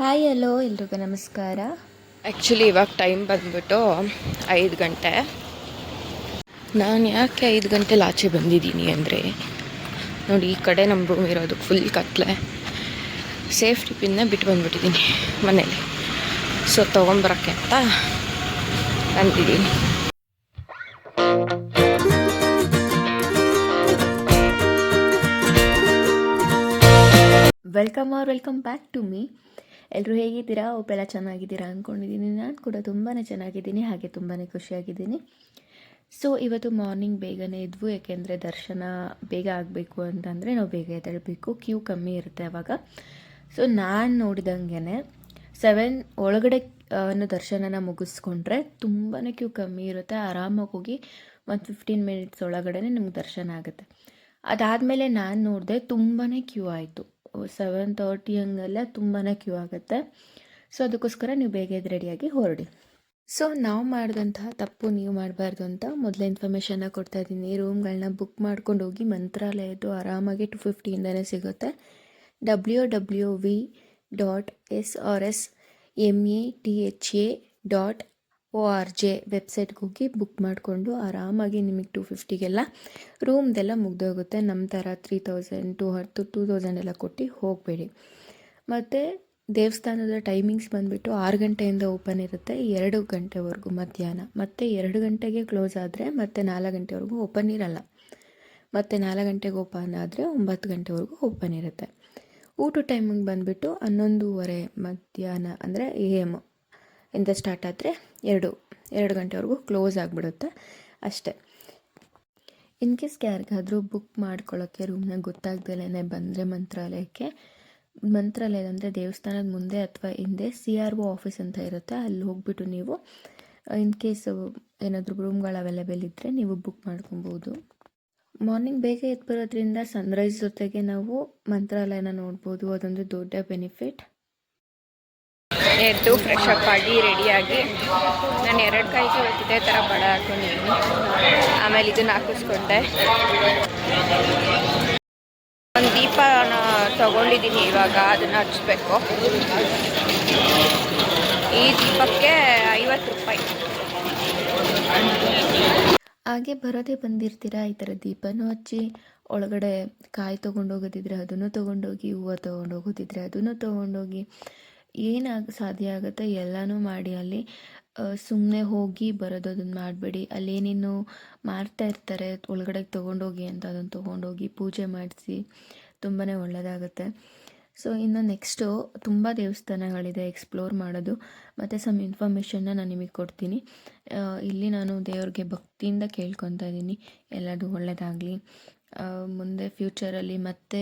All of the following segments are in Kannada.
ಹಾಯ್ ಹಲೋ ಎಲ್ರಿಗೂ ನಮಸ್ಕಾರ. ಆ್ಯಕ್ಚುಲಿ ಇವಾಗ ಟೈಮ್ ಬಂದ್ಬಿಟ್ಟು 5 ಗಂಟೆ. ನಾನು ಯಾಕೆ 5 ಗಂಟೆಲಿ ಆಚೆ ಬಂದಿದ್ದೀನಿ ಅಂದರೆ, ನೋಡಿ ಈ ಕಡೆ ನಮ್ಮ ರೂಮ್ ಇರೋದು ಫುಲ್ ಕತ್ಲೆ. ಸೇಫ್ಟಿ ಪಿನ್ನ ಬಿಟ್ಟು ಬಂದುಬಿಟ್ಟಿದ್ದೀನಿ ಮನೇಲಿ. ಸೊ ತೊಗೊಂಬರೋಕ್ಕೆ ಅಂತ ಬಂದಿದ್ದೀನಿ. Welcome back to me. ಎಲ್ಲರೂ ಹೇಗಿದ್ದೀರಾ? ಒಬ್ಬರೆಲ್ಲ ಚೆನ್ನಾಗಿದ್ದೀರಾ ಅಂದ್ಕೊಂಡಿದ್ದೀನಿ. ನಾನು ಕೂಡ ತುಂಬಾ ಚೆನ್ನಾಗಿದ್ದೀನಿ, ಹಾಗೆ ತುಂಬಾ ಖುಷಿಯಾಗಿದ್ದೀನಿ. ಸೊ ಇವತ್ತು ಮಾರ್ನಿಂಗ್ ಬೇಗನೆ ಇದ್ವು, ಯಾಕೆಂದರೆ ದರ್ಶನ ಬೇಗ ಆಗಬೇಕು ಅಂತಂದರೆ ನಾವು ಬೇಗ ಎದ್ದೇಳಬೇಕು, ಕ್ಯೂ ಕಮ್ಮಿ ಇರುತ್ತೆ ಆವಾಗ. ಸೊ ನಾನು ನೋಡಿದಂಗೆ 7 ಒಳಗಡೆ ದರ್ಶನನ ಮುಗಿಸ್ಕೊಂಡ್ರೆ ತುಂಬಾ ಕ್ಯೂ ಕಮ್ಮಿ ಇರುತ್ತೆ. ಆರಾಮಾಗಿ ಹೋಗಿ ಒಂದು 15 ಮಿನಿಟ್ಸ್ ಒಳಗಡೆ ನಿಮ್ಗೆ ದರ್ಶನ ಆಗುತ್ತೆ. ಅದಾದಮೇಲೆ ನಾನು ನೋಡಿದೆ ತುಂಬಾ ಕ್ಯೂ ಆಯಿತು. 7:30 ಹಂಗೆಲ್ಲ ತುಂಬಾ ಕ್ಯೂ ಆಗುತ್ತೆ. ಸೊ ಅದಕ್ಕೋಸ್ಕರ ನೀವು ಬೇಗ ರೆಡಿಯಾಗಿ ಹೊರಡಿ. ಸೊ ನಾವು ಮಾಡಿದಂತಹ ತಪ್ಪು ನೀವು ಮಾಡಬಾರ್ದು ಅಂತ ಮೊದಲೇ ಇನ್ಫಾರ್ಮೇಷನ್ನ ಕೊಡ್ತಾ ಇದ್ದೀನಿ. ರೂಮ್ಗಳನ್ನ ಬುಕ್ ಮಾಡ್ಕೊಂಡು ಹೋಗಿ. ಮಂತ್ರಾಲಯದ್ದು ಆರಾಮಾಗಿ 250ಇಂದನೇ ಸಿಗುತ್ತೆ. www.srsmetha.org ವೆಬ್ಸೈಟ್ಗೆ ಹೋಗಿ ಬುಕ್ ಮಾಡಿಕೊಂಡು ಆರಾಮಾಗಿ ನಿಮಗೆ 250ಗೆಲ್ಲ ರೂಮ್ದೆಲ್ಲ ಮುಗ್ದೋಗುತ್ತೆ. ನಮ್ಮ ಥರ 3000 ಎಲ್ಲ ಕೊಟ್ಟು ಹೋಗಬೇಡಿ. ಮತ್ತು ದೇವಸ್ಥಾನದ ಟೈಮಿಂಗ್ಸ್ ಬಂದುಬಿಟ್ಟು 6 ಗಂಟೆಯಿಂದ ಓಪನ್ ಇರುತ್ತೆ, 2 ಗಂಟೆವರೆಗೂ ಮಧ್ಯಾಹ್ನ. ಮತ್ತು 2 ಗಂಟೆಗೆ ಕ್ಲೋಸ್ ಆದರೆ ಮತ್ತೆ 4 ಗಂಟೆವರೆಗೂ ಓಪನ್ ಇರಲ್ಲ. ಮತ್ತು 4 ಗಂಟೆಗೆ ಓಪನ್ ಆದರೆ 9 ಗಂಟೆವರೆಗೂ ಓಪನ್ ಇರುತ್ತೆ. ಊಟ ಟೈಮಿಂಗ್ ಬಂದುಬಿಟ್ಟು 11:30 ಮಧ್ಯಾಹ್ನ ಅಂದರೆ AM ಇಂದ ಸ್ಟಾರ್ಟ್ ಆದರೆ 2 ಗಂಟೆವರೆಗೂ ಕ್ಲೋಸ್ ಆಗಿಬಿಡುತ್ತೆ ಅಷ್ಟೇ. ಇನ್ ಕೇಸ್ ಯಾರಿಗಾದರೂ ಬುಕ್ ಮಾಡ್ಕೊಳ್ಳೋಕ್ಕೆ ರೂಮ್ನ ಗೊತ್ತಾಗ್ದಲೇ ಬಂದರೆ ಮಂತ್ರಾಲಯ ಅಂದರೆ ದೇವಸ್ಥಾನದ ಮುಂದೆ ಅಥವಾ ಹಿಂದೆ CRO ಆಫೀಸ್ ಅಂತ ಇರುತ್ತೆ, ಅಲ್ಲಿ ಹೋಗ್ಬಿಟ್ಟು ನೀವು ಇನ್ ಕೇಸ್ ಏನಾದರೂ ರೂಮ್ಗಳು ಅವೈಲೇಬಲ್ ಇದ್ದರೆ ನೀವು ಬುಕ್ ಮಾಡ್ಕೊಬೋದು. ಮಾರ್ನಿಂಗ್ ಬೇಗ ಎದ್ದು ಬರೋದ್ರಿಂದ ಸನ್ರೈಸ್ ಜೊತೆಗೆ ನಾವು ಮಂತ್ರಾಲಯನ ನೋಡ್ಬೋದು, ಅದೊಂದು ದೊಡ್ಡ ಬೆನಿಫಿಟ್. ಎದ್ದು ಫ್ರೆಶ್ ಅಪ್ ಆಗಿ ರೆಡಿಯಾಗಿ ನಾನು 2 ಕೈಗೆ ಇದೇ ಥರ ಬಡ ಹಾಕೊಂಡಿದ್ದೀನಿ. ಆಮೇಲೆ ಇದನ್ನು ಹಾಕಿಸ್ಕೊಂಡೆ. ಒಂದು ದೀಪನ ತೊಗೊಂಡಿದ್ದೀನಿ, ಇವಾಗ ಅದನ್ನು ಹಚ್ಬೇಕು. ಈ ದೀಪಕ್ಕೆ 50 ರೂಪಾಯಿ. ಹಾಗೆ ಬರೋದೇ ಬಂದಿರ್ತೀರಾ, ಈ ಥರ ದೀಪನೂ ಹಚ್ಚಿ ಒಳಗಡೆ ಕಾಯಿ ತೊಗೊಂಡೋಗೋದಿದ್ರೆ ಅದನ್ನು ತೊಗೊಂಡೋಗಿ, ಹೂವು ತೊಗೊಂಡೋಗೋದಿದ್ರೆ ಅದನ್ನು ತೊಗೊಂಡೋಗಿ, ಸಾಧ್ಯ ಆಗುತ್ತೆ ಎಲ್ಲನೂ ಮಾಡಿ. ಅಲ್ಲಿ ಸುಮ್ಮನೆ ಹೋಗಿ ಬರೋದು ಅದನ್ನು ಮಾಡಬೇಡಿ. ಅಲ್ಲೇನೇನು ಮಾರ್ತಾ ಇರ್ತಾರೆ ಒಳಗಡೆ ತೊಗೊಂಡೋಗಿ ಅಂತ, ಅದನ್ನು ತೊಗೊಂಡೋಗಿ ಪೂಜೆ ಮಾಡಿಸಿ, ತುಂಬಾ ಒಳ್ಳೆಯದಾಗುತ್ತೆ. ಸೊ ಇನ್ನು ನೆಕ್ಸ್ಟು ತುಂಬ ದೇವಸ್ಥಾನಗಳಿದೆ ಎಕ್ಸ್ಪ್ಲೋರ್ ಮಾಡೋದು. ಮತ್ತು ಸಮ್ ಇನ್ಫಾರ್ಮೇಷನ್ನ ನಾನು ನಿಮಗೆ ಕೊಡ್ತೀನಿ. ಇಲ್ಲಿ ನಾನು ದೇವ್ರಿಗೆ ಭಕ್ತಿಯಿಂದ ಕೇಳ್ಕೊತಾ ಇದ್ದೀನಿ, ಎಲ್ಲದು ಒಳ್ಳೆಯದಾಗಲಿ. ಮುಂದೆ ಫ್ಯೂಚರಲ್ಲಿ ಮತ್ತೆ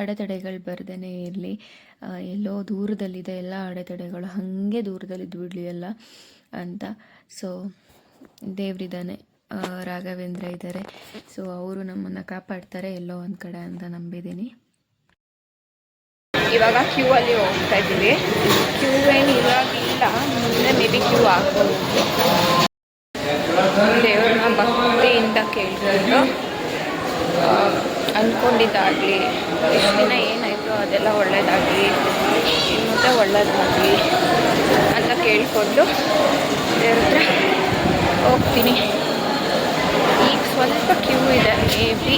ಅಡೆತಡೆಗಳು ಬರ್ದೇ ಇರಲಿ. ಎಲ್ಲೋ ದೂರದಲ್ಲಿದೆ ಎಲ್ಲ ಅಡೆತಡೆಗಳು, ಹಾಗೆ ದೂರದಲ್ಲಿದ್ದು ಬಿಡಲಿ ಎಲ್ಲ ಅಂತ. ಸೊ ದೇವರಿದ್ದಾನೆ, ರಾಘವೇಂದ್ರ ಇದ್ದಾರೆ. ಸೊ ಅವರು ನಮ್ಮನ್ನು ಕಾಪಾಡ್ತಾರೆ ಎಲ್ಲೋ ಒಂದು ಕಡೆ ಅಂತ ನಂಬಿದ್ದೀನಿ. ಇವಾಗ ಕ್ಯೂ ಅಲ್ಲಿ ಹೋಗ್ತಾ ಇದ್ದೀವಿ. ಕ್ಯೂ ಏನು ಇವಾಗಿಲ್ಲ, ಮುಂದೆ ಮೇ ಬಿ ಕ್ಯೂ ಆಗ್ಬೋದು. ದೇವ್ರನ್ನ ಭಕ್ತಿಯಿಂದ ಕೇಳ್ಕೊಂಡು ಅಂದ್ಕೊಂಡಿದ್ದಾಗಲಿ, ಇಷ್ಟು ದಿನ ಏನಾಯಿತು ಅದೆಲ್ಲ ಒಳ್ಳೆಯದಾಗಲಿ, ಮುಂದೆ ಒಳ್ಳೆಯದಾಗಲಿ ಅಂತ ಕೇಳಿಕೊಂಡು ದೇವ್ರ ಹತ್ರ ಹೋಗ್ತೀನಿ. ಈಗ ಸ್ವಲ್ಪ ಕ್ಯೂ ಇದೆ, ಮೇ ಬಿ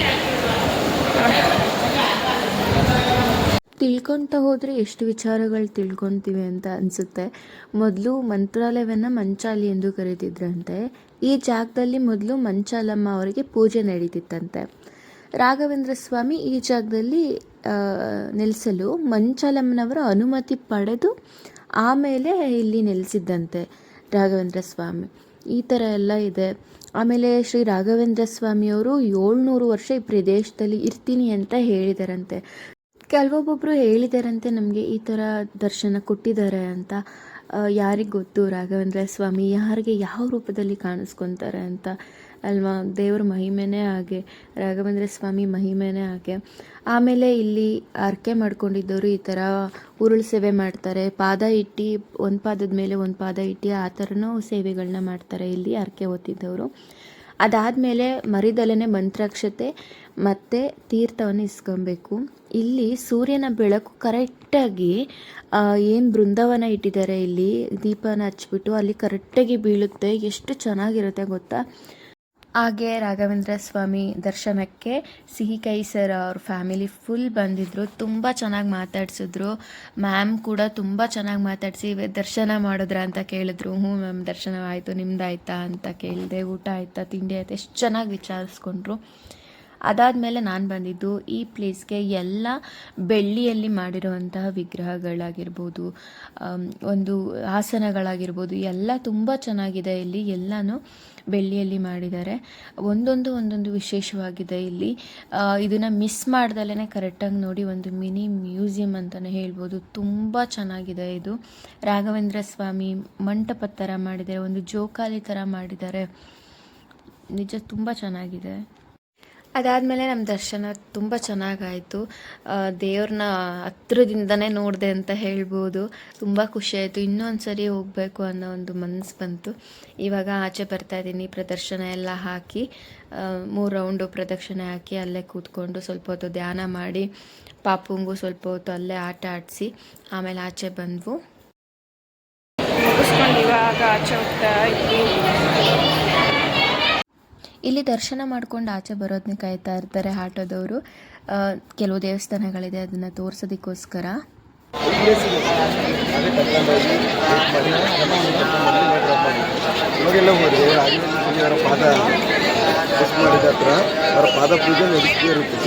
ತಿಳ್ಕೊತಾ ಹೋದರೆ ಎಷ್ಟು ವಿಚಾರಗಳು ತಿಳ್ಕೊತೀವಿ ಅಂತ ಅನಿಸುತ್ತೆ. ಮೊದಲು ಮಂತ್ರಾಲಯವನ್ನು ಮಂಚಾಲಿ ಎಂದು ಕರೀತಿದ್ರಂತೆ. ಈ ಜಾಗದಲ್ಲಿ ಮೊದಲು ಮಂಚಾಲಮ್ಮ ಅವರಿಗೆ ಪೂಜೆ ನಡೀತಿತ್ತಂತೆ. ರಾಘವೇಂದ್ರ ಸ್ವಾಮಿ ಈ ಜಾಗದಲ್ಲಿ ನೆಲೆಸಲು ಮಂಚಾಲಮ್ಮನವರ ಅನುಮತಿ ಪಡೆದು ಆಮೇಲೆ ಇಲ್ಲಿ ನೆಲೆಸಿದ್ದಂತೆ ರಾಘವೇಂದ್ರ ಸ್ವಾಮಿ. ಈ ಥರ ಎಲ್ಲ ಇದೆ. ಆಮೇಲೆ ಶ್ರೀ ರಾಘವೇಂದ್ರ ಸ್ವಾಮಿಯವರು 700 ವರ್ಷ ಈ ಪ್ರದೇಶದಲ್ಲಿ ಇರ್ತೀನಿ ಅಂತ ಹೇಳಿದಾರಂತೆ. ಕೆಲವೊಬ್ಬೊಬ್ಬರು ಹೇಳಿದಾರಂತೆ ನಮಗೆ ಈ ಥರ ದರ್ಶನ ಕೊಟ್ಟಿದ್ದಾರೆ ಅಂತ. ಯಾರಿಗೆ ಗೊತ್ತು ರಾಘವೇಂದ್ರ ಸ್ವಾಮಿ ಯಾರಿಗೆ ಯಾವ ರೂಪದಲ್ಲಿ ಕಾಣಿಸ್ಕೊತಾರೆ ಅಂತ ಅಲ್ವಾ? ದೇವ್ರ ಮಹಿಮೆನೇ ಹಾಗೆ, ರಾಘವೇಂದ್ರ ಸ್ವಾಮಿ ಮಹಿಮೆನೇ ಹಾಗೆ. ಆಮೇಲೆ ಇಲ್ಲಿ ಅರ್ಕೆ ಮಾಡ್ಕೊಂಡಿದ್ದವರು ಈ ಥರ ಉರುಳು ಸೇವೆ ಮಾಡ್ತಾರೆ. ಪಾದ ಇಟ್ಟು ಒಂದು ಪಾದದ ಮೇಲೆ ಒಂದು ಪಾದ ಇಟ್ಟು ಆ ಥರನೂ ಸೇವೆಗಳನ್ನ ಮಾಡ್ತಾರೆ ಇಲ್ಲಿ ಅರ್ಕೆ ಹೊತ್ತಿದ್ದವರು. ಅದಾದಮೇಲೆ ಮರಿದಲನೆ ಮಂತ್ರಾಕ್ಷತೆ ಮತ್ತು ತೀರ್ಥವನ್ನು ಇಸ್ಕೊಬೇಕು. ಇಲ್ಲಿ ಸೂರ್ಯನ ಬೆಳಕು ಕರೆಕ್ಟ್ ಕರೆಕ್ಟಾಗಿ ಏನು ಬೃಂದಾವನ ಇಟ್ಟಿದ್ದಾರೆ ಇಲ್ಲಿ ದೀಪನ ಹಚ್ಬಿಟ್ಟು ಅಲ್ಲಿ ಕರೆಕ್ಟಾಗಿ ಬೀಳುತ್ತೆ. ಎಷ್ಟು ಚೆನ್ನಾಗಿರುತ್ತೆ ಗೊತ್ತಾ. ಹಾಗೆ ರಾಘವೇಂದ್ರ ಸ್ವಾಮಿ ದರ್ಶನಕ್ಕೆ ಸಿಹಿಕೈ ಸರ್ ಅವ್ರ ಫ್ಯಾಮಿಲಿ ಫುಲ್ ಬಂದಿದ್ದರು. ತುಂಬ ಚೆನ್ನಾಗಿ ಮಾತಾಡ್ಸಿದ್ರು. ಮ್ಯಾಮ್ ಕೂಡ ತುಂಬ ಚೆನ್ನಾಗಿ ಮಾತಾಡಿಸಿ ದರ್ಶನ ಮಾಡಿದ್ರಾ ಅಂತ ಕೇಳಿದ್ರು. ಹ್ಞೂ ಮ್ಯಾಮ್ ದರ್ಶನ ಆಯಿತು, ನಿಮ್ದಾಯ್ತಾ ಅಂತ ಕೇಳಿದೆ. ಊಟ ಆಯಿತಾ, ತಿಂಡಿ ಆಯಿತಾ, ಎಷ್ಟು ಚೆನ್ನಾಗಿ ವಿಚಾರಿಸ್ಕೊಂಡ್ರು. ಅದಾದಮೇಲೆ ನಾನು ಬಂದಿದ್ದು ಈ ಪ್ಲೇಸ್ಗೆ ಎಲ್ಲ ಬೆಳ್ಳಿಯಲ್ಲಿ ಮಾಡಿರುವಂತಹ ವಿಗ್ರಹಗಳಾಗಿರ್ಬೋದು, ಒಂದು ಆಸನಗಳಾಗಿರ್ಬೋದು, ಎಲ್ಲ ತುಂಬ ಚೆನ್ನಾಗಿದೆ. ಇಲ್ಲಿ ಎಲ್ಲನೂ ಬೆಳ್ಳಿಯಲ್ಲಿ ಮಾಡಿದ್ದಾರೆ. ಒಂದೊಂದು ವಿಶೇಷವಾಗಿದೆ ಇಲ್ಲಿ. ಇದನ್ನು ಮಿಸ್ ಮಾಡ್ದಲೇ ಕರೆಕ್ಟಾಗಿ ನೋಡಿ ಒಂದು ಮಿನಿ ಮ್ಯೂಸಿಯಂ ಅಂತಲೇ ಹೇಳ್ಬೋದು. ತುಂಬ ಚೆನ್ನಾಗಿದೆ ಇದು. ರಾಘವೇಂದ್ರ ಸ್ವಾಮಿ ಮಂಟಪದ ಥರ ಮಾಡಿದ್ದಾರೆ, ಒಂದು ಜೋಕಾಲಿ ಥರ ಮಾಡಿದ್ದಾರೆ. ನಿಜ ತುಂಬ ಚೆನ್ನಾಗಿದೆ. ಅದಾದಮೇಲೆ ನಮ್ಮ ದರ್ಶನ ತುಂಬ ಚೆನ್ನಾಗಾಯಿತು. ದೇವ್ರನ್ನ ಹತ್ರದಿಂದನೇ ನೋಡಿದೆ ಅಂತ ಹೇಳ್ಬೋದು. ತುಂಬ ಖುಷಿಯಾಯಿತು. ಇನ್ನೊಂದು ಸರಿ ಹೋಗಬೇಕು ಅನ್ನೋ ಒಂದು ಮನಸ್ಸು ಬಂತು. ಇವಾಗ ಆಚೆ ಬರ್ತಾಯಿದ್ದೀನಿ. ಪ್ರದರ್ಶನ ಎಲ್ಲ ಹಾಕಿ 3 ರೌಂಡು ಪ್ರದಕ್ಷಿಣೆ ಹಾಕಿ ಅಲ್ಲೇ ಕೂತ್ಕೊಂಡು ಸ್ವಲ್ಪ ಹೊತ್ತು ಧ್ಯಾನ ಮಾಡಿ ಪಾಪುಂಗು ಸ್ವಲ್ಪ ಹೊತ್ತು ಅಲ್ಲೇ ಆಟ ಆಡಿಸಿ ಆಮೇಲೆ ಆಚೆ ಬಂದ್ವು. ಮುಗಿಸ್ಕೊಂಡು ಇವಾಗ ಆಚೆ ಹೋಗ್ತಾ ಇದ್ವಿ. ಇಲ್ಲಿ ದರ್ಶನ ಮಾಡ್ಕೊಂಡು ಆಚೆ ಬರೋದನ್ನ ಕಾಯ್ತಾ ಇರ್ತಾರೆ ಆಟೋದವರು. ಕೆಲವು ದೇವಸ್ಥಾನಗಳಿದೆ, ಅದನ್ನು ತೋರಿಸೋದಕ್ಕೋಸ್ಕರ. ಇವಾಗೆಲ್ಲ ಹೋದರೆ ರಾಘವೇಂದ್ರ ಪಾದ ಮಾಡಿದ ಹತ್ರ ಅವರ ಪಾದ ಪೂಜೆ ನಡೀತಾ ಇರುತ್ತೆ.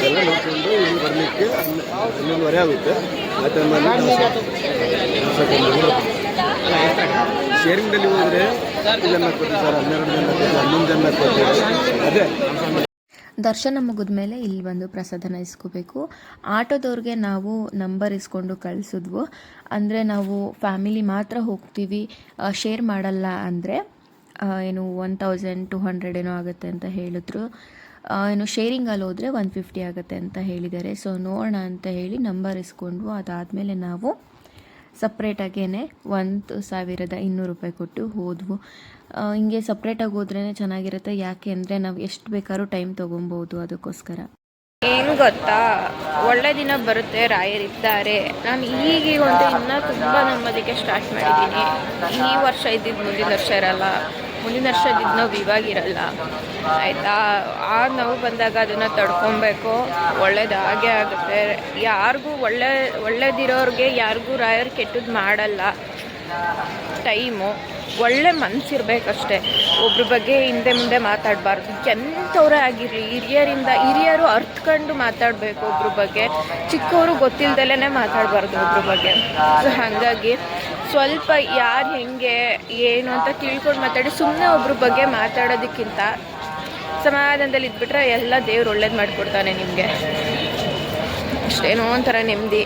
ಎಲ್ಲ ನೋಡಿಕೊಂಡು ಇಲ್ಲಿ ಬರಲಿಕ್ಕೆ 11:30 ಆಗುತ್ತೆ. ಆ ಟೈಮಲ್ಲಿ ಶೇರಿಂಗಲ್ಲಿ ಹೋದರೆ ಇದನ್ನು ಕೊಟ್ಟು ಸರ್ 12 ಜನ 11 ಜನ ಕೊಟ್ಟು ಅದೇ ದರ್ಶನ ಮುಗಿದ ಮೇಲೆ ಇಲ್ಲಿ ಬಂದು ಪ್ರಸಾದನ ಇಸ್ಕೋಬೇಕು. ಆಟೋದವ್ರಿಗೆ ನಾವು ನಂಬರ್ ಇಸ್ಕೊಂಡು ಕಳಿಸಿದ್ವು. ಅಂದರೆ ನಾವು ಫ್ಯಾಮಿಲಿ ಮಾತ್ರ ಹೋಗ್ತೀವಿ, ಶೇರ್ ಮಾಡಲ್ಲ ಅಂದರೆ ಏನು 1200 ಏನೋ ಆಗುತ್ತೆ ಅಂತ ಹೇಳಿದ್ರು. ಏನು ಶೇರಿಂಗಲ್ಲಿ ಹೋದರೆ 150 ಆಗುತ್ತೆ ಅಂತ ಹೇಳಿದ್ದಾರೆ. ಸೊ ನೋಡೋಣ ಅಂತ ಹೇಳಿ ನಂಬರ್ ಇಸ್ಕೊಂಡ್ವು. ಅದಾದಮೇಲೆ ನಾವು ಸಪ್ರೇಟಾಗೇ 1200 ರೂಪಾಯಿ ಕೊಟ್ಟು ಹೋದ್ವು. ಹಿಂಗೆ ಸಪ್ರೇಟಾಗಿ ಹೋದ್ರೇ ಚೆನ್ನಾಗಿರುತ್ತೆ. ಯಾಕೆ ಅಂದರೆ ನಾವು ಎಷ್ಟು ಬೇಕಾದ್ರೂ ಟೈಮ್ ತೊಗೊಬೋದು, ಅದಕ್ಕೋಸ್ಕರ. ಏನು ಗೊತ್ತಾ, ಒಳ್ಳೆ ದಿನ ಬರುತ್ತೆ, ರಾಯರಿದ್ದಾರೆ. ನಾನು ಈಗೀಗೊಂದು ಇನ್ನೂ ತುಂಬ ನಂಬೋದಕ್ಕೆ ಸ್ಟಾರ್ಟ್ ಮಾಡಿದ್ದೀನಿ. ಈ ವರ್ಷ ಇದ್ದಿದ್ದು ಮುಂದಿನ ವರ್ಷ ಇರಲ್ಲ, ಮುಂದಿನ ವರ್ಷ ಇದ್ದಿದ್ದು ನೋವು ಇವಾಗಿರಲ್ಲ, ಆಯಿತಾ. ಆ ನೋವು ಬಂದಾಗ ಅದನ್ನು ತಡ್ಕೊಬೇಕು. ಒಳ್ಳೇದಾಗೇ ಆಗುತ್ತೆ. ಯಾರಿಗೂ ಒಳ್ಳೇದಿರೋರಿಗೆ ಯಾರಿಗೂ ರಾಯರು ಕೆಟ್ಟದ್ದು ಮಾಡಲ್ಲ. ಟೈಮು ಒಳ್ಳೆ ಮನಸ್ಸಿರ್ಬೇಕಷ್ಟೆ. ಒಬ್ರ ಬಗ್ಗೆ ಹಿಂದೆ ಮುಂದೆ ಮಾತಾಡಬಾರ್ದು. ಎಂಥವರೇ ಆಗಿರಲಿ, ಹಿರಿಯರು ಅರ್ಥಕೊಂಡು ಮಾತಾಡಬೇಕು ಒಬ್ರ ಬಗ್ಗೆ. ಚಿಕ್ಕವರು ಗೊತ್ತಿಲ್ದಲೇ ಮಾತಾಡಬಾರ್ದು ಒಬ್ರ ಬಗ್ಗೆ. ಸೊ ಹಾಗಾಗಿ ಸ್ವಲ್ಪ ಯಾರು ಹೆಂಗೆ ಏನು ಅಂತ ತಿಳ್ಕೊಂಡು ಮಾತಾಡಿ, ಸುಮ್ಮನೆ ಒಬ್ರ ಬಗ್ಗೆ ಮಾತಾಡೋದಕ್ಕಿಂತ ಸಮಾಧಾನದಲ್ಲಿ ಇದ್ಬಿಟ್ರೆ ಎಲ್ಲ ದೇವ್ರು ಒಳ್ಳೇದು ಮಾಡಿಕೊಡ್ತಾನೆ ನಿಮಗೆ. ಅಷ್ಟೇನೋ ಒಂಥರ ನೆಮ್ಮದಿ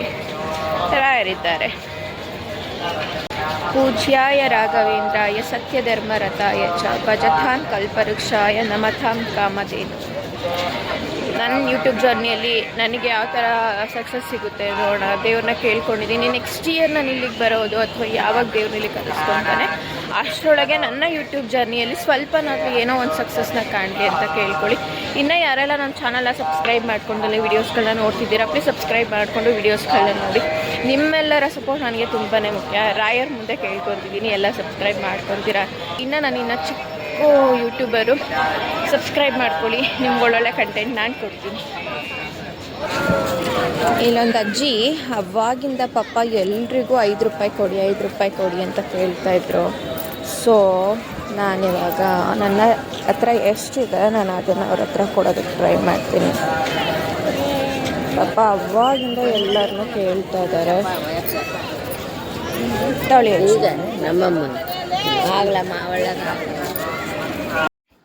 ರಾಯರಿದ್ದಾರೆ. ಪೂಜ್ಯಾಯ ರಾಘವೇಂದ್ರಾಯ ಸತ್ಯಧರ್ಮರತಾಯ ಚ ಭಜತಾಂ ಕಲ್ಪವೃಕ್ಷಾಯ ನಮತಾಂ ಕಾಮಧೇನು. ನನ್ನ ಯೂಟ್ಯೂಬ್ ಜರ್ನಿಯಲ್ಲಿ ನನಗೆ ಯಾವ ಥರ ಸಕ್ಸಸ್ ಸಿಗುತ್ತೆ ನೋಡೋಣ. ದೇವ್ರನ್ನ ಕೇಳ್ಕೊಂಡಿದ್ದೀನಿ. ನೆಕ್ಸ್ಟ್ ಇಯರ್ ನಾನು ಇಲ್ಲಿಗೆ ಬರೋದು ಅಥವಾ ಯಾವಾಗ ದೇವ್ರನ್ನ ಇಲ್ಲಿ ಕಲಿಸ್ಕೊತಾನೆ ಅಷ್ಟರೊಳಗೆ ನನ್ನ ಯೂಟ್ಯೂಬ್ ಜರ್ನಿಯಲ್ಲಿ ಸ್ವಲ್ಪ ನಾನು ಏನೋ ಒಂದು ಸಕ್ಸಸ್ನ ಕಾಣಲಿ ಅಂತ ಕೇಳ್ಕೊಳ್ಳಿ. ಇನ್ನು ಯಾರೆಲ್ಲ ನನ್ನ ಚಾನಲ್ನ ಸಬ್ಸ್ಕ್ರೈಬ್ ಮಾಡ್ಕೊಂಡು ವಿಡಿಯೋಸ್ಗಳನ್ನ ನೋಡ್ತಿದ್ದೀರಾ, ಪ್ಲೀಸ್ ಸಬ್ಸ್ಕ್ರೈಬ್ ಮಾಡಿಕೊಂಡು ವಿಡಿಯೋಸ್ಗಳನ್ನ ನೋಡಿ. ನಿಮ್ಮೆಲ್ಲರ ಸಪೋರ್ಟ್ ನನಗೆ ತುಂಬಾ ಮುಖ್ಯ. ರಾಯರ್ ಮುಂದೆ ಕೇಳ್ಕೊತಿದ್ದೀನಿ, ಎಲ್ಲ ಸಬ್ಸ್ಕ್ರೈಬ್ ಮಾಡ್ಕೊತೀರಾ. ಇನ್ನು ಚಿಕ್ಕ ಯೂಟ್ಯೂಬರು ಸಬ್ಸ್ಕ್ರೈಬ್ ಮಾಡ್ಕೊಳ್ಳಿ. ನಿಮ್ಗೆ ಒಳ್ಳೊಳ್ಳೆ ಕಂಟೆಂಟ್ ನಾನು ಕೊಡ್ತೀನಿ. ಇಲ್ಲೊಂದು ಅಜ್ಜಿ ಅವಾಗಿಂದ ಪಾಪ ಎಲ್ರಿಗೂ 5 ರೂಪಾಯಿ ಕೊಡಿ 5 ರೂಪಾಯಿ ಕೊಡಿ ಅಂತ ಕೇಳ್ತಾಯಿದ್ರು. ಸೊ ನಾನಿವಾಗ ನನ್ನ ಹತ್ರ ಎಷ್ಟಿದೆ ನಾನು ಅದನ್ನು ಅವ್ರ ಹತ್ರ ಕೊಡೋದಕ್ಕೆ ಟ್ರೈ ಮಾಡ್ತೀನಿ. ಪಾಪ ಅವಾಗಿಂದ ಎಲ್ಲರನ್ನೂ ಕೇಳ್ತಾ ಇದ್ದಾರೆ. ನಮ್ಮಮ್ಮನ ಆಗ್ಲಮ್ಮ ಒಳ್ಳೆ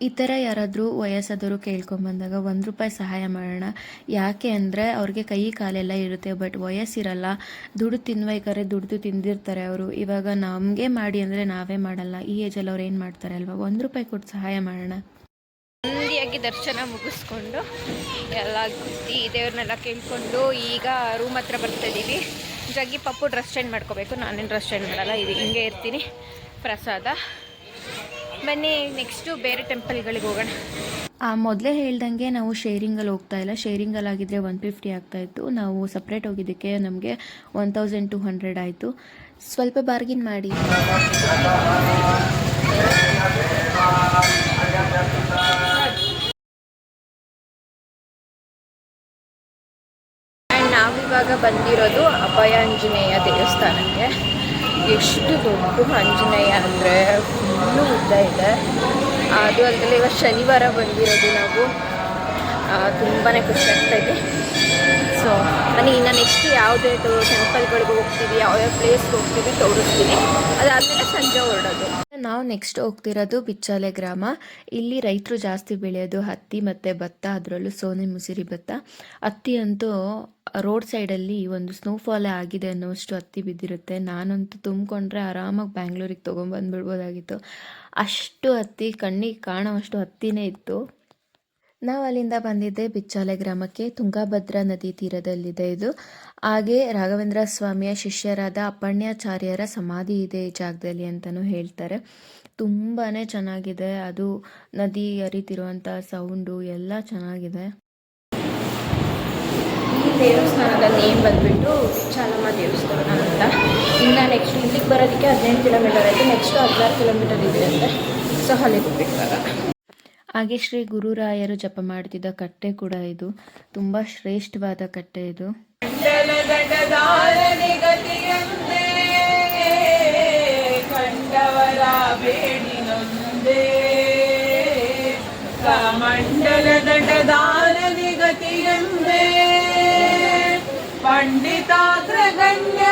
ಈ ಥರ ಯಾರಾದರೂ ವಯಸ್ಸಾದವರು ಕೇಳ್ಕೊಂಬಂದಾಗ 1 ರೂಪಾಯಿ ಸಹಾಯ ಮಾಡೋಣ. ಯಾಕೆ ಅಂದರೆ ಅವ್ರಿಗೆ ಕೈ ಕಾಲೆಲ್ಲ ಇರುತ್ತೆ, ಬಟ್ ವಯಸ್ಸಿರಲ್ಲ. ದುಡ್ಡು ತಿನ್ಬೇಕಾದ್ರೆ ದುಡ್ದು ತಿಂದಿರ್ತಾರೆ ಅವರು. ಇವಾಗ ನಮಗೆ ಮಾಡಿ ಅಂದರೆ ನಾವೇ ಮಾಡಲ್ಲ. ಈ ಏಜಲ್ಲಿ ಅವ್ರು ಏನು ಮಾಡ್ತಾರೆ ಅಲ್ವಾ. 1 ರೂಪಾಯಿ ಕೊಟ್ಟು ಸಹಾಯ ಮಾಡೋಣ. ನೆಮ್ಮದಿಯಾಗಿ ದರ್ಶನ ಮುಗಿಸ್ಕೊಂಡು ಎಲ್ಲ ಕೂತಿ ದೇವ್ರನ್ನೆಲ್ಲ ಕೇಳ್ಕೊಂಡು ಈಗ ರೂಮ್ ಹತ್ರ ಬರ್ತಾಯಿದ್ದೀವಿ. ಜಗ್ಗಿ ಪಪ್ಪು ಡ್ರೆಸ್ ಚೇಂಜ್ ಮಾಡ್ಕೋಬೇಕು. ನಾನೇನು ಡ್ರೆಸ್ ಚೇಂಜ್ ಮಾಡಲ್ಲ, ಇದು ಹಿಂಗೆ ಇರ್ತೀನಿ. ಪ್ರಸಾದ ಬನ್ನಿ ನೆಕ್ಸ್ಟು ಬೇರೆ ಟೆಂಪಲ್ಗಳಿಗೆ ಹೋಗೋಣ. ಮೊದಲೇ ಹೇಳ್ದಂಗೆ ನಾವು ಶೇರಿಂಗಲ್ಲಿ ಹೋಗ್ತಾ ಇಲ್ಲ. ಶೇರಿಂಗಲ್ಲಿ ಆಗಿದ್ದರೆ 150 ಆಗ್ತಾಯಿತ್ತು. ನಾವು ಸಪ್ರೇಟ್ ಹೋಗಿದ್ದಕ್ಕೆ ನಮಗೆ 1200 ಆಯಿತು. ಸ್ವಲ್ಪ ಬಾರ್ಗಿನ್ ಮಾಡಿ. ಆ್ಯಂಡ್ ನಾವಿವಾಗ ಬಂದಿರೋದು ಅಭಯಾಂಜನೇಯ ದೇವಸ್ಥಾನಕ್ಕೆ. ಎಷ್ಟು ದೊಡ್ಡ ಆಂಜನೇಯ ಅಂದರೆ ಫುಲ್ಲು ಉದ್ದ ಇದೆ. ಅದು ಅಲ್ಲದೆ ಇವತ್ತು ಶನಿವಾರ ಬಂದಿರೋದು ನಾವು. ತುಂಬಾ ಖುಷಿ ಆಗ್ತಾಯಿದೆ. ಸೊ ಬನ್ನಿ, ಇನ್ನು ನೆಕ್ಸ್ಟ್ ಯಾವುದೇ ಟೆಂಪಲ್ಗಳಿಗೆ ಹೋಗ್ತೀವಿ, ಯಾವ್ಯಾವ ಪ್ಲೇಸ್ಗೆ ಹೋಗ್ತೀವಿ ತೋರಿಸ್ತೀನಿ. ಅದಾದಮೇಲೆ ಸಂಜೆ ಹೊರಡೋದು. ನಾವು ನೆಕ್ಸ್ಟ್ ಹೋಗ್ತಿರೋದು ಬಿಚ್ಚಾಲೆ ಗ್ರಾಮ. ಇಲ್ಲಿ ರೈತರು ಜಾಸ್ತಿ ಬೆಳೆಯೋದು ಹತ್ತಿ ಮತ್ತು ಭತ್ತ, ಅದರಲ್ಲೂ ಸೋನೆ ಮುಸಿರಿ ಭತ್ತ. ಹತ್ತಿ ಅಂತೂ ರೋಡ್ ಸೈಡಲ್ಲಿ ಒಂದು ಸ್ನೋಫಾಲೇ ಆಗಿದೆ ಅನ್ನೋಷ್ಟು ಹತ್ತಿ ಬಿದ್ದಿರುತ್ತೆ. ನಾನಂತೂ ತುಂಬಿಕೊಂಡ್ರೆ ಆರಾಮಾಗಿ ಬ್ಯಾಂಗ್ಳೂರಿಗೆ ತೊಗೊಂಬಂದುಬಿಡ್ಬೋದಾಗಿತ್ತು. ಅಷ್ಟು ಹತ್ತಿ, ಕಣ್ಣಿಗೆ ಕಾಣೋವಷ್ಟು ಹತ್ತಿನೇ ಇತ್ತು. ನಾವು ಅಲ್ಲಿಂದ ಬಂದಿದ್ದೆ ಬಿಚ್ಚಾಲೆ ಗ್ರಾಮಕ್ಕೆ. ತುಂಗಾಭದ್ರಾ ನದಿ ತೀರದಲ್ಲಿದೆ ಇದು. ಹಾಗೆ ರಾಘವೇಂದ್ರ ಸ್ವಾಮಿಯ ಶಿಷ್ಯರಾದ ಅಪ್ಪಣ್ಯಾಚಾರ್ಯರ ಸಮಾಧಿ ಇದೆ ಈ ಜಾಗದಲ್ಲಿ ಅಂತಲೂ ಹೇಳ್ತಾರೆ. ತುಂಬಾ ಚೆನ್ನಾಗಿದೆ. ಅದು ನದಿ ಹರಿತಿರುವಂಥ ಸೌಂಡು ಎಲ್ಲ ಚೆನ್ನಾಗಿದೆ. ಈ ದೇವಸ್ಥಾನದ ನೇಮ್ ಬಂದುಬಿಟ್ಟು ವಿಚಾಲಮ್ಮ ದೇವಸ್ಥಾನ ಅಂತ. ಇನ್ನು ನೆಕ್ಸ್ಟ್ ಇಲ್ಲಿಗೆ ಬರೋದಕ್ಕೆ 15 ಕಿಲೋಮೀಟರ್ ಆಯಿತು. ನೆಕ್ಸ್ಟ್ 16 ಕಿಲೋಮೀಟರ್ ಇದೆ ಅಂತೆ. ಸೊ ಅಲ್ಲಿಗೆ ಹೋಗ್ಬಿಟ್ಟಾಗ ಹಾಗೆ ಶ್ರೀ ಗುರುರಾಯರು ಜಪ ಮಾಡ್ತಿದ್ದ ಕಟ್ಟೆ ಕೂಡ ಇದು. ತುಂಬ ಶ್ರೇಷ್ಠವಾದ ಕಟ್ಟೆ ಇದು. ಪಂಡಿತಾಗ್ರಗಣ್ಯ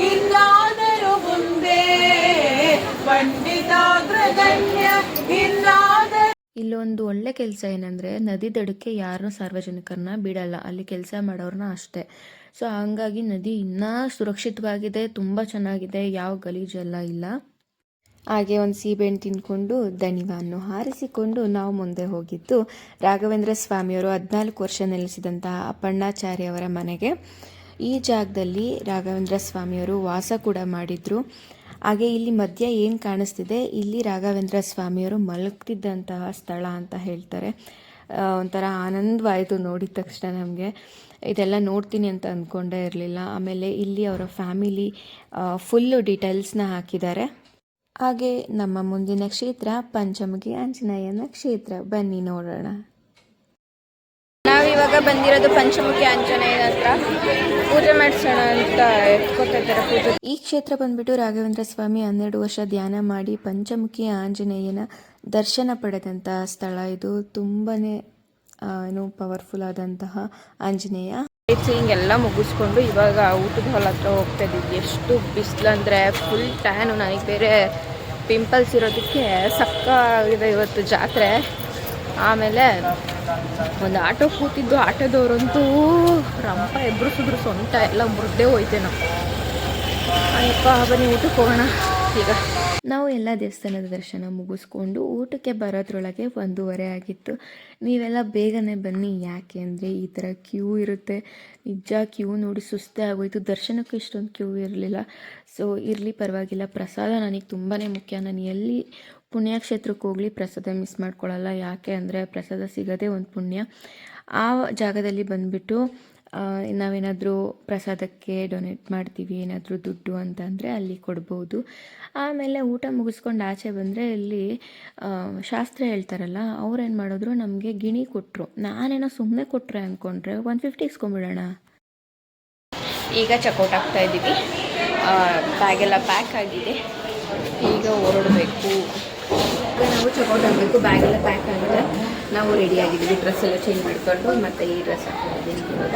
ಇನ್ನಾದರೂ ಮುಂದೆ, ಪಂಡಿತಾಗ್ರಗಣ್ಯ ಇನ್ನಾದರೂ. ಇಲ್ಲೊಂದು ಒಳ್ಳೆ ಕೆಲಸ ಏನಂದರೆ, ನದಿ ದಡಕ್ಕೆ ಯಾರನ್ನೂ ಸಾರ್ವಜನಿಕರನ್ನ ಬಿಡಲ್ಲ, ಅಲ್ಲಿ ಕೆಲಸ ಮಾಡೋರನ್ನ ಅಷ್ಟೇ. ಸೊ ಹಂಗಾಗಿ ನದಿ ಇನ್ನೂ ಸುರಕ್ಷಿತವಾಗಿದೆ, ತುಂಬ ಚೆನ್ನಾಗಿದೆ, ಯಾವ ಗಲೀಜೆಲ್ಲ ಇಲ್ಲ. ಹಾಗೆ ಒಂದು ಸೀಬೆಹಣ್ಣು ತಿಂದ್ಕೊಂಡು ದಣಿವನ್ನು ಹಾರಿಸಿಕೊಂಡು ನಾವು ಮುಂದೆ ಹೋಗಿದ್ದು ರಾಘವೇಂದ್ರ ಸ್ವಾಮಿಯವರು 14 ವರ್ಷ ನೆಲೆಸಿದಂತಹ ಅಪ್ಪಣ್ಣಾಚಾರ್ಯವರ ಮನೆಗೆ. ಈ ಜಾಗದಲ್ಲಿ ರಾಘವೇಂದ್ರ ಸ್ವಾಮಿಯವರು ವಾಸ ಕೂಡ ಮಾಡಿದರು. ಹಾಗೆ ಇಲ್ಲಿ ಮಧ್ಯ ಏನು ಕಾಣಿಸ್ತಿದೆ, ಇಲ್ಲಿ ರಾಘವೇಂದ್ರ ಸ್ವಾಮಿಯವರು ಮಲಗ್ತಿದ್ದಂತಹ ಸ್ಥಳ ಅಂತ ಹೇಳ್ತಾರೆ. ಒಂಥರ ಆನಂದವಾಯಿತು ನೋಡಿದ ತಕ್ಷಣ ನಮಗೆ. ಇದೆಲ್ಲ ನೋಡ್ತೀನಿ ಅಂತ ಅಂದ್ಕೊಂಡೇ ಇರಲಿಲ್ಲ. ಆಮೇಲೆ ಇಲ್ಲಿ ಅವರ ಫ್ಯಾಮಿಲಿ ಫುಲ್ಲು ಡೀಟೇಲ್ಸ್ನ ಹಾಕಿದ್ದಾರೆ. ಹಾಗೆ ನಮ್ಮ ಮುಂದಿನ ಕ್ಷೇತ್ರ ಪಂಚಮುಖಿ ಆಂಜನೇಯನ ಕ್ಷೇತ್ರ. ಬನ್ನಿ ನೋಡೋಣ. ನಾವಿವಾಗ ಬಂದಿರೋದು ಪಂಚಮುಖಿ ಆಂಜನೇಯನ ಹತ್ರ. ಪೂಜೆ ಮಾಡಿಸೋಣ ಅಂತ ಎತ್ಕೋತಿದ್ದಾರೆ ಪೂಜೆ. ಈ ಕ್ಷೇತ್ರ ಬಂದ್ಬಿಟ್ಟು ರಾಘವೇಂದ್ರ ಸ್ವಾಮಿ 12 ವರ್ಷ ಧ್ಯಾನ ಮಾಡಿ ಪಂಚಮುಖಿ ಆಂಜನೇಯನ ದರ್ಶನ ಪಡೆದಂತಹ ಸ್ಥಳ ಇದು. ತುಂಬನೇ ಪವರ್ಫುಲ್ ಆದಂತಹ ಆಂಜನೇಯ. ಹಿಂಗೆಲ್ಲ ಮುಗಿಸ್ಕೊಂಡು ಇವಾಗ ಊಟದ ಹಾಲ್ ಹತ್ರ ಹೋಗ್ತಾ ಇದ್ದೀವಿ. ಎಷ್ಟು ಬಿಸಿಲು ಅಂದರೆ ಫುಲ್ ಟ್ಯಾನು. ನನಗೆ ಬೇರೆ ಪಿಂಪಲ್ಸ್ ಇರೋದಕ್ಕೆ ಸಕ್ಕಾಗಿದೆ ಇವತ್ತು ಜಾತ್ರೆ. ಆಮೇಲೆ ಒಂದು ಆಟೋ ಕೂತಿದ್ದು, ಆಟೋದವ್ರಂತೂ ರಂಪ ಎಬ್ರಿಸಿದ್ರು, ಸೊಂಟ ಎಲ್ಲ ಮುರಿದೇ ಹೋಯ್ತೇನೋ. ಅಯ್ಯಪ್ಪ, ಬನ್ನಿ ಊಟಕ್ಕೆ ಹೋಗೋಣ ಈಗ. ನಾವು ಎಲ್ಲ ದೇವಸ್ಥಾನದ ದರ್ಶನ ಮುಗಿಸ್ಕೊಂಡು ಊಟಕ್ಕೆ ಬರೋದ್ರೊಳಗೆ 1:30 ಆಗಿತ್ತು. ನೀವೆಲ್ಲ ಬೇಗನೆ ಬನ್ನಿ, ಯಾಕೆ ಅಂದರೆ ಈ ಥರ ಕ್ಯೂ ಇರುತ್ತೆ. ನಿಜ ಕ್ಯೂ ನೋಡಿ ಸುಸ್ತೇ ಆಗೋಯ್ತು. ದರ್ಶನಕ್ಕೂ ಇಷ್ಟೊಂದು ಕ್ಯೂ ಇರಲಿಲ್ಲ. ಸೊ ಇರಲಿ, ಪರವಾಗಿಲ್ಲ. ಪ್ರಸಾದ ನನಗೆ ತುಂಬಾ ಮುಖ್ಯ. ನಾನು ಎಲ್ಲಿ ಪುಣ್ಯಕ್ಷೇತ್ರಕ್ಕೆ ಹೋಗಲಿ ಪ್ರಸಾದ ಮಿಸ್ ಮಾಡ್ಕೊಳ್ಳಲ್ಲ. ಯಾಕೆ ಅಂದರೆ ಪ್ರಸಾದ ಸಿಗೋದೇ ಒಂದು ಪುಣ್ಯ. ಆ ಜಾಗದಲ್ಲಿ ಬಂದುಬಿಟ್ಟು ನಾವೇನಾದರೂ ಪ್ರಸಾದಕ್ಕೆ ಡೊನೇಟ್ ಮಾಡ್ತೀವಿ, ಏನಾದರೂ ದುಡ್ಡು ಅಂತಂದರೆ ಅಲ್ಲಿ ಕೊಡ್ಬೋದು. ಆಮೇಲೆ ಊಟ ಮುಗಿಸ್ಕೊಂಡು ಆಚೆ ಬಂದರೆ ಇಲ್ಲಿ ಶಾಸ್ತ್ರ ಹೇಳ್ತಾರಲ್ಲ, ಅವ್ರೇನು ಮಾಡಿದ್ರು, ನಮಗೆ ಗಿಣಿ ಕೊಟ್ಟರು. ನಾನೇನೋ ಸುಮ್ಮನೆ ಕೊಟ್ಟರೆ ಅಂದ್ಕೊಂಡ್ರೆ 150 ಇಸ್ಕೊಂಬಿಡೋಣ. ಈಗ ಚೆಕ್ಔಟ್ ಆಗ್ತಾ ಇದ್ದೀವಿ. ಬ್ಯಾಗೆಲ್ಲ ಪ್ಯಾಕ್ ಆಗಿದೆ. ಈಗ ಹೊರಡಬೇಕು. ಈಗ ನಾವು ಚೆಕ್ಔಟ್ ಆಗಬೇಕು. ಬ್ಯಾಗೆಲ್ಲ ಪ್ಯಾಕ್ ಆಗಿದೆ. ನಾವು ರೆಡಿ ಆಗಿದ್ದೀವಿ. ಡ್ರೆಸ್ ಎಲ್ಲ ಚೇಂಜ್ ಮಾಡಿಕೊಂಡು ಮತ್ತೆ ಈ ಡ್ರೆಸ್ ಹಾಕೊಂಡಿದ್ದೀನಿ ಇವಾಗ.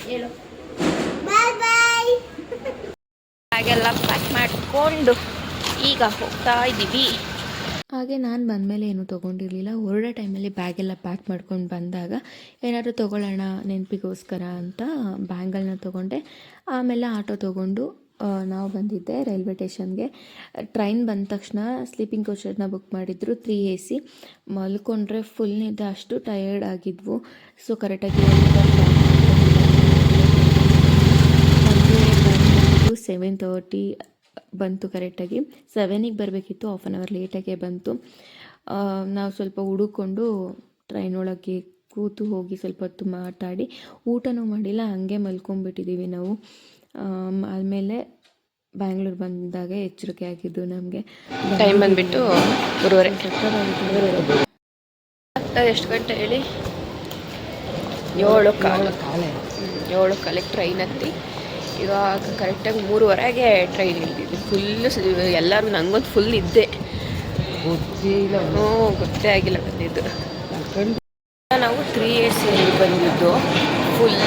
ಹೇಳು ಬ್ಯಾಗೆಲ್ಲ ಪ್ಯಾಕ್ ಮಾಡಿಕೊಂಡು ಈಗ ಹೋಗ್ತಾ ಇದ್ದೀವಿ. ಹಾಗೆ ನಾನು ಬಂದಮೇಲೆ ಏನೂ ತೊಗೊಂಡಿರಲಿಲ್ಲ. ಹೊರಡೋ ಟೈಮಲ್ಲಿ ಬ್ಯಾಗೆಲ್ಲ ಪ್ಯಾಕ್ ಮಾಡ್ಕೊಂಡು ಬಂದಾಗ ಏನಾದರೂ ತೊಗೊಳ್ಳೋಣ ನೆನಪಿಗೋಸ್ಕರ ಅಂತ ಬ್ಯಾಂಗಲ್ನ ತೊಗೊಂಡೆ. ಆಮೇಲೆ ಆಟೋ ತೊಗೊಂಡು ನಾವು ಬಂದಿದ್ದೆ ರೈಲ್ವೆ ಸ್ಟೇಷನ್ಗೆ. ಟ್ರೈನ್ ಬಂದ ತಕ್ಷಣ ಸ್ಲೀಪಿಂಗ್ ಕೋಚರ್ನ ಬುಕ್ ಮಾಡಿದ್ರು, 3 AC. ಮಲ್ಕೊಂಡ್ರೆ ಫುಲ್ ನಿದ್ದೆ, ಅಷ್ಟು ಟಯರ್ಡ್ ಆಗಿದ್ವು. ಸೊ ಕರೆಕ್ಟಾಗಿ 7:30 ಬಂತು. ಕರೆಕ್ಟಾಗಿ 7ಗೆ ಬರಬೇಕಿತ್ತು, 1/2 ಅವರ್ ಲೇಟಾಗೆ ಬಂತು. ನಾವು ಸ್ವಲ್ಪ ಹುಡುಕೊಂಡು ಟ್ರೈನ್ ಒಳಗೆ ಕೂತು ಹೋಗಿ ಸ್ವಲ್ಪ ಹೊತ್ತು ಮಾತಾಡಿ ಊಟನೂ ಮಾಡಿಲ್ಲ, ಹಂಗೆ ಮಲ್ಕೊಂಡ್ಬಿಟ್ಟಿದ್ದೀವಿ ನಾವು. ಆದಮೇಲೆ ಬ್ಯಾಂಗ್ಳೂರು ಬಂದಾಗ ಎಚ್ಚರಿಕೆ ಆಗಿದ್ದು ನಮಗೆ. ಟೈಮ್ ಬಂದುಬಿಟ್ಟು 3:30 ಎಷ್ಟು ಗಂಟೆ ಹೇಳಿ? 7:15 ಟ್ರೈನ್ ಹತ್ತಿ ಇವಾಗ ಕರೆಕ್ಟಾಗಿ 3:30ಗೆ ಟ್ರೈನ್ ಇಲ್ದಿದ್ದು. ಫುಲ್ಲು ಎಲ್ಲರೂ ನಂಗೊಂದು ಫುಲ್ ಇದ್ದೆ, ಗೊತ್ತೇ ಆಗಿಲ್ಲ ಬಂದಿದ್ದು. ನಾವು 3 AC ಬಂದಿದ್ದು, ಫುಲ್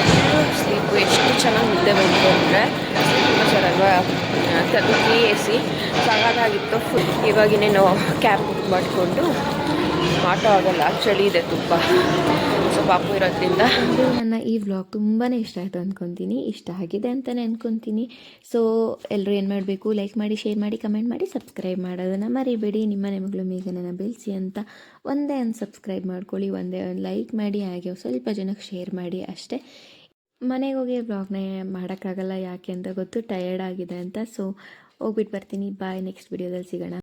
ಸ್ಲೀಪು. ಎಷ್ಟು ಚೆನ್ನಾಗಿ ನಿದ್ದೆ ಬಂತು ಅಂದರೆ ಸರ್ ಅಲ್ವಾ, 3 AC ಸಾಕಾಗಿತ್ತು ಫುಲ್. ಇವಾಗಿನೇನು ಕ್ಯಾಬ್ ಬುಕ್ ಮಾಡಿಕೊಂಡು, ಆಟೋ ಆಗಲ್ಲ, ಚಳಿ ಇದೆ ತುಂಬ, ಸೊ ಪಾಪು ಇರೋದ್ರಿಂದ. ನನ್ನ ಈ ವ್ಲಾಗ್ ತುಂಬಾ ಇಷ್ಟ ಆಯಿತು ಅಂದ್ಕೊತೀನಿ, ಇಷ್ಟ ಆಗಿದೆ ಅಂತಲೇ ಅಂದ್ಕೊತೀನಿ. ಸೊ ಎಲ್ಲರೂ ಏನು ಮಾಡಬೇಕು, ಲೈಕ್ ಮಾಡಿ, ಶೇರ್ ಮಾಡಿ, ಕಮೆಂಟ್ ಮಾಡಿ, ಸಬ್ಸ್ಕ್ರೈಬ್ ಮಾಡೋದನ್ನು ಮರಿಬೇಡಿ. ನಿಮ್ಮ ಮಗಳು ಮೇಘನನ್ನು ಬೆಳೆಸಿ ಅಂತ ಒಂದೇ ಒಂದು ಸಬ್ಸ್ಕ್ರೈಬ್ ಮಾಡ್ಕೊಳ್ಳಿ, ಒಂದೇ ಒಂದು ಲೈಕ್ ಮಾಡಿ, ಹಾಗೆ ಸ್ವಲ್ಪ ಜನಕ್ಕೆ ಶೇರ್ ಮಾಡಿ ಅಷ್ಟೇ. ಮನೆಗೆ ಹೋಗಿ ವ್ಲಾಗ್ನ ಮಾಡೋಕ್ಕಾಗಲ್ಲ, ಯಾಕೆ ಅಂತ ಗೊತ್ತು, ಟಯರ್ಡ್ ಆಗಿದೆ ಅಂತ. ಸೊ ಹೋಗ್ಬಿಟ್ಟು ಬರ್ತೀನಿ. ಬಾಯ್, ನೆಕ್ಸ್ಟ್ ವಿಡಿಯೋದಲ್ಲಿ ಸಿಗೋಣ.